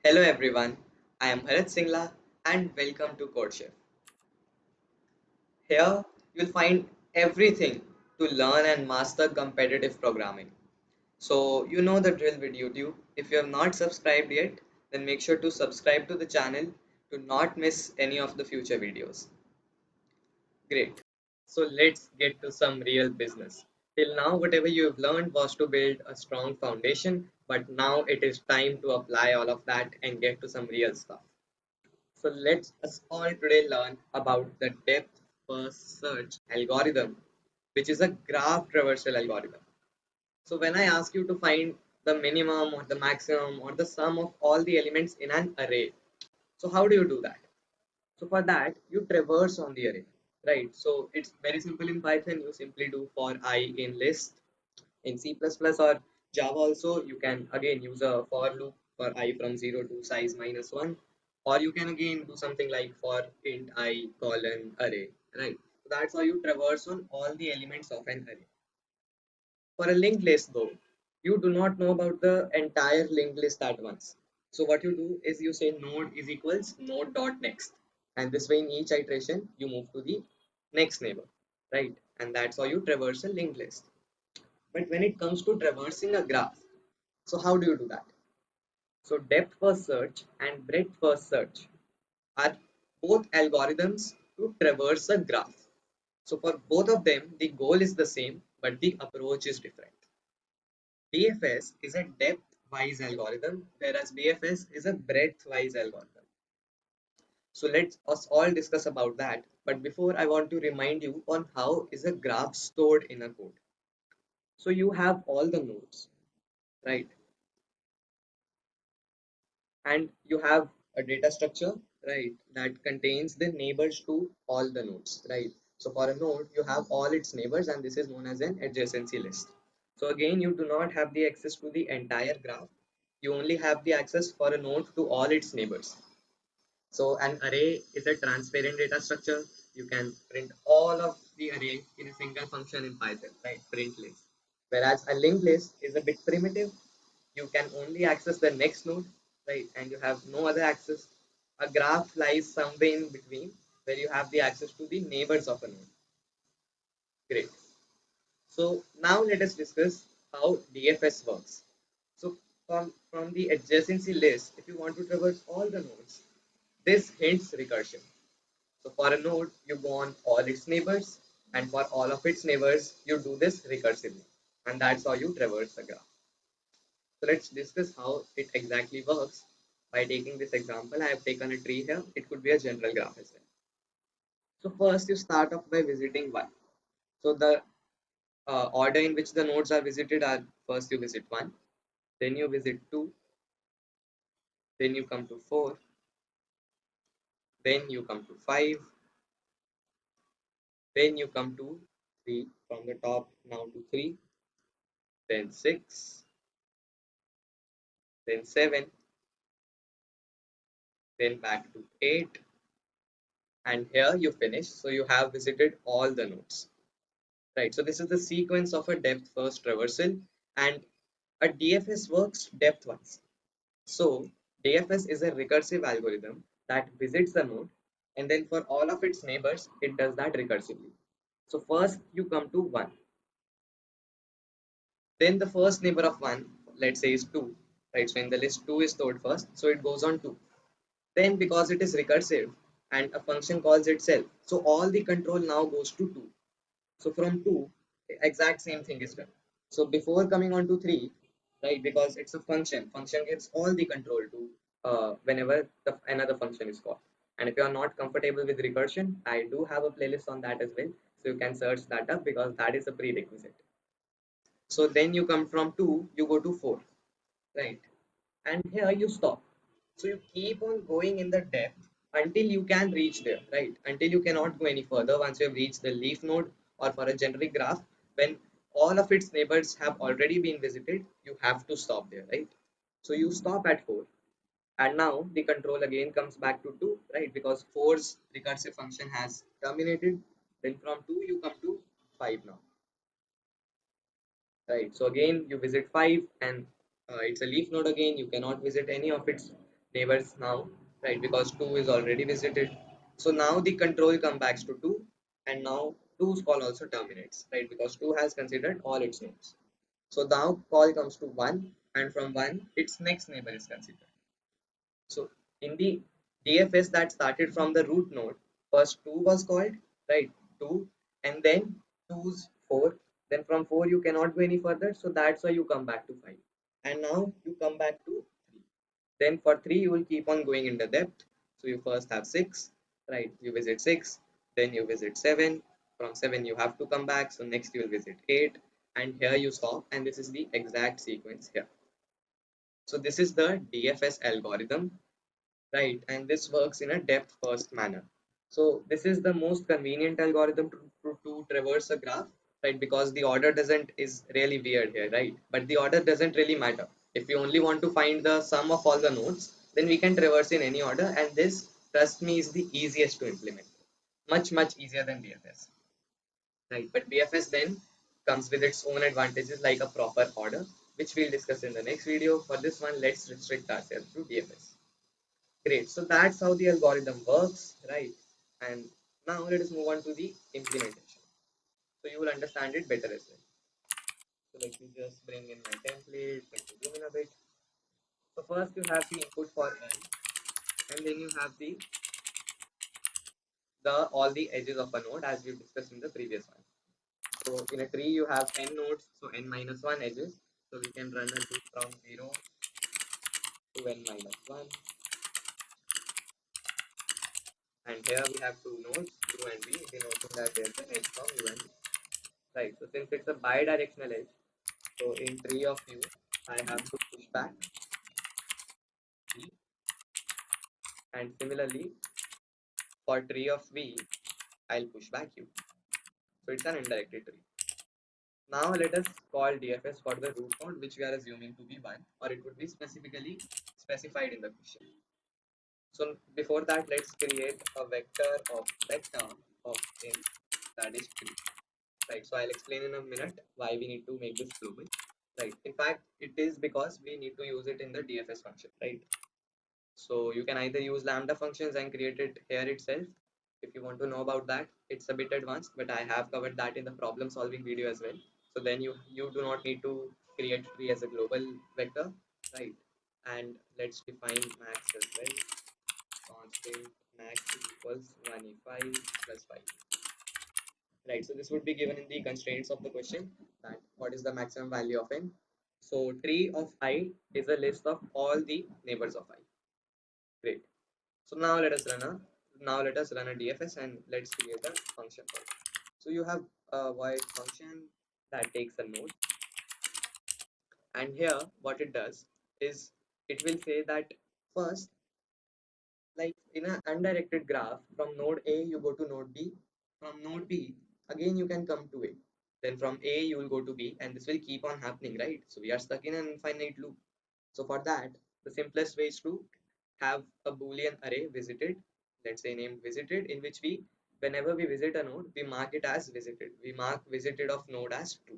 Hello everyone, I am Bharat Singla and welcome to CodeChef. Here you'll find everything to learn and master competitive programming. So you know the drill with YouTube. If you have not subscribed yet, then make sure to subscribe to the channel to not miss any of the future videos. Great. So let's get to some real business. Till now, whatever you have learned was to build a strong foundation, but now it is time to apply all of that and get to some real stuff. So let's us all today learn about the depth first search algorithm, which is a graph traversal algorithm. So when I ask you to find the minimum or the maximum or the sum of all the elements in an array, so how do you do that? So for that, you traverse on the array, right? So it's very simple in Python. You simply do for I in list. In C++ or Java also, you can again use a for loop for I from 0 to size minus 1. Or you can again do something like for int I colon array, right? So that's how you traverse on all the elements of an array. For a linked list though, you do not know about the entire linked list at once. So what you do is you say node is equals node dot next. And this way in each iteration, you move to the next neighbor, right? And that's how you traverse a linked list. But when it comes to traversing a graph, so how do you do that? So depth first search and breadth first search are both algorithms to traverse a graph. So for both of them, the goal is the same, but the approach is different. DFS is a depth-wise algorithm, whereas BFS is a breadth-wise algorithm. So let us all discuss about that. But before, I want to remind you on how is a graph stored in a code. So you have all the nodes, right? And you have a data structure, right, that contains the neighbors to all the nodes, right? So for a node you have all its neighbors and this is known as an adjacency list. So again, you do not have the access to the entire graph, you only have the access for a node to all its neighbors. So an array is a transparent data structure. You can print all of the array in a single function in Python, right? Print list. Whereas a linked list is a bit primitive. You can only access the next node, right? And you have no other access. A graph lies somewhere in between where you have the access to the neighbors of a node. Great. So now let us discuss how DFS works. So from the adjacency list, if you want to traverse all the nodes, this hints recursion. So for a node, you go on all its neighbors, and for all of its neighbors, you do this recursively. And that's how you traverse the graph. So let's discuss how it exactly works. By taking this example, I have taken a tree here. It could be a general graph as well. So first, you start off by visiting 1. So the order in which the nodes are visited are first you visit 1, then you visit 2, then you come to 4, then you come to 5, then you come to 3 from the top now to 3, then 6, then 7, then back to 8, and here you finish. So you have visited all the nodes, right? So this is the sequence of a depth first traversal, and a DFS works depth wise. So DFS is a recursive algorithm that visits the node, and then for all of its neighbors, it does that recursively. So first you come to 1, then the first neighbor of 1, let's say is 2, right? So in the list 2 is stored first, so it goes on 2. Then because it is recursive and a function calls itself, so all the control now goes to 2. So from 2, exact same thing is done. So before coming on to 3, right, because it's a function gives all the control to whenever another function is called. And if you are not comfortable with recursion, I do have a playlist on that as well. So you can search that up because that is a prerequisite. So then you come from 2, you go to 4, right? And here you stop. So you keep on going in the depth until you can reach there, right? Until you cannot go any further once you have reached the leaf node, or for a generic graph, when all of its neighbors have already been visited, you have to stop there, right? So you stop at 4. And now the control again comes back to 2, right? Because 4's recursive function has terminated. Then from 2 you come to 5 now, right? So again you visit 5 and it's a leaf node again, you cannot visit any of its neighbors now, right? Because 2 is already visited. So now the control comes back to 2, and now 2's call also terminates, right? Because 2 has considered all its nodes. So now call comes to 1, and from 1 its next neighbor is considered. So in the DFS that started from the root node, first 2 was called, right? 2, and then 2's 4. Then from 4 you cannot go any further, so that's why you come back to 5. And now you come back to 3. Then for 3 you will keep on going in the depth. So you first have 6, right? You visit 6, then you visit 7. From 7 you have to come back, so next you will visit 8, and here you stop, and this is the exact sequence here. So this is the DFS algorithm, right? And this works in a depth first manner. So this is the most convenient algorithm to traverse a graph, right? Because the order doesn't is really weird here, right? But the order doesn't really matter. If we only want to find the sum of all the nodes, then we can traverse in any order, and this, trust me, is the easiest to implement. Much easier than DFS, right? But DFS then comes with its own advantages like a proper order, which we'll discuss in the next video. For this one, let's restrict ourselves to DFS. Great. So that's how the algorithm works, right? And now let us move on to the implementation. So you will understand it better as well. So let me just bring in my template. Let me zoom in a bit. So first you have the input for n, and then you have the all the edges of a node as we discussed in the previous one. So in a tree you have n nodes, so n minus 1 edges. So we can run a loop from 0 to n minus 1. And here we have two nodes, u and v, denoting that there's an edge from u and v. Right. So since it's a bidirectional edge, so in tree of u, I have to push back v, and similarly for tree of v, I'll push back u. So it's an indirected tree. Now let us call DFS for the root node, which we are assuming to be 1, or it would be specifically specified in the question. So before that, let's create a vector of n that is 3. Right. So I'll explain in a minute why we need to make this global. Right. In fact, it is because we need to use it in the DFS function, right? So you can either use lambda functions and create it here itself. If you want to know about that, it's a bit advanced, but I have covered that in the problem solving video as well. So then you do not need to create tree as a global vector, right? And let's define max as well. Constant max equals 1e5 plus 5. Right, so this would be given in the constraints of the question, that what is the maximum value of n. So tree of I is a list of all the neighbors of I. Great. So now let us run a DFS, and let's create a function for it. So you have a void function that takes a node, and here what it does is it will say that first, like in an undirected graph, from node A you go to node B, from node B again you can come to A, then from A you will go to B, and this will keep on happening, right? So we are stuck in an infinite loop. So for that, the simplest way is to have a boolean array visited, let's say named visited, in which we, whenever we visit a node, we mark it as visited. We mark visited of node as true.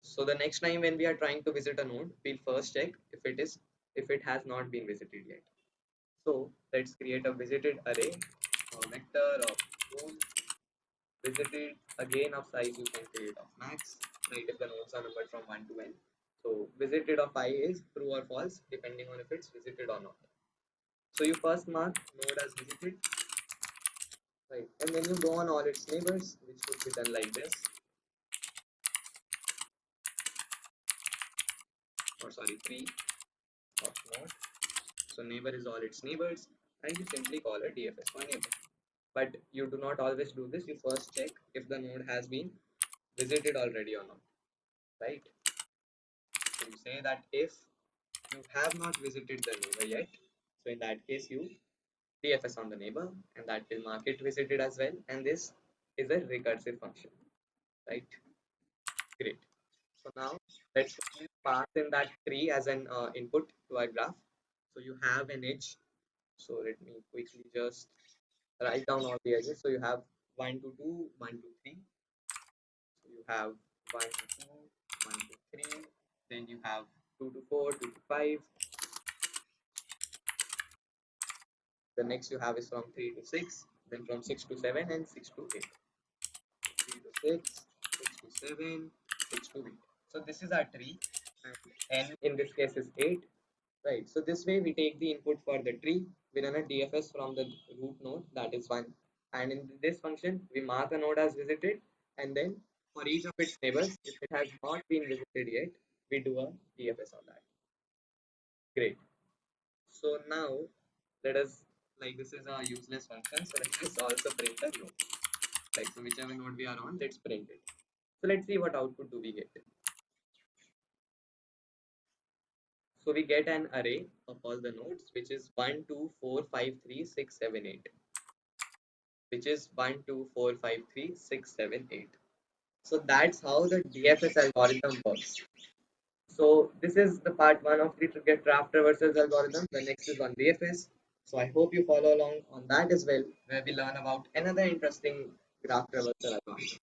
So the next time when we are trying to visit a node, we'll first check if it has not been visited yet. So let's create a visited array, a vector of bool visited, again of size you can create of max, right? If the nodes are numbered from 1 to n. So visited of I is true or false depending on if it's visited or not. So you first mark node as visited, right? And then you go on all its neighbors, which would be done like this. Or sorry, tree of node. So neighbor is all its neighbors, and you simply call a DFS for neighbor. But you do not always do this. You first check if the node has been visited already or not, right? So you say that if you have not visited the neighbor yet, so in that case you DFS on the neighbor, and that will mark it visited as well, and this is a recursive function, right? Great. So now let's pass in that tree as an input to our graph. So you have an edge. So let me quickly just write down all the edges. So you have 1 to 2, 1 to 3. So you have 1 to 2, 1 to 3. Then you have 2 to 4, 2 to 5. The next you have is from 3 to 6, then from 6 to 7, and 6 to 8. 3 to 6, 6 to 7, 6 to 8. So this is our tree, and n in this case is 8. Right. So this way we take the input for the tree. We run a DFS from the root node, that is 1. And in this function, we mark a node as visited, and then for each of its neighbors, if it has not been visited yet, we do a DFS on that. Great. So now let us, like, this is a useless function, so let's just also print the node. Like, so whichever node we are on, let's print it. So let's see what output do we get. So we get an array of all the nodes, which is 1, 2, 4, 5, 3, 6, 7, 8. Which is 1, 2, 4, 5, 3, 6, 7, 8. So that's how the DFS algorithm works. So this is the part 1 of the get draft traversals algorithm. The next is on DFS. So I hope you follow along on that as well, where we learn about another interesting graph traversal algorithm.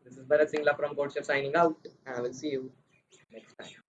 This is Bharat Singla from CodeChef signing out, and I will see you next time.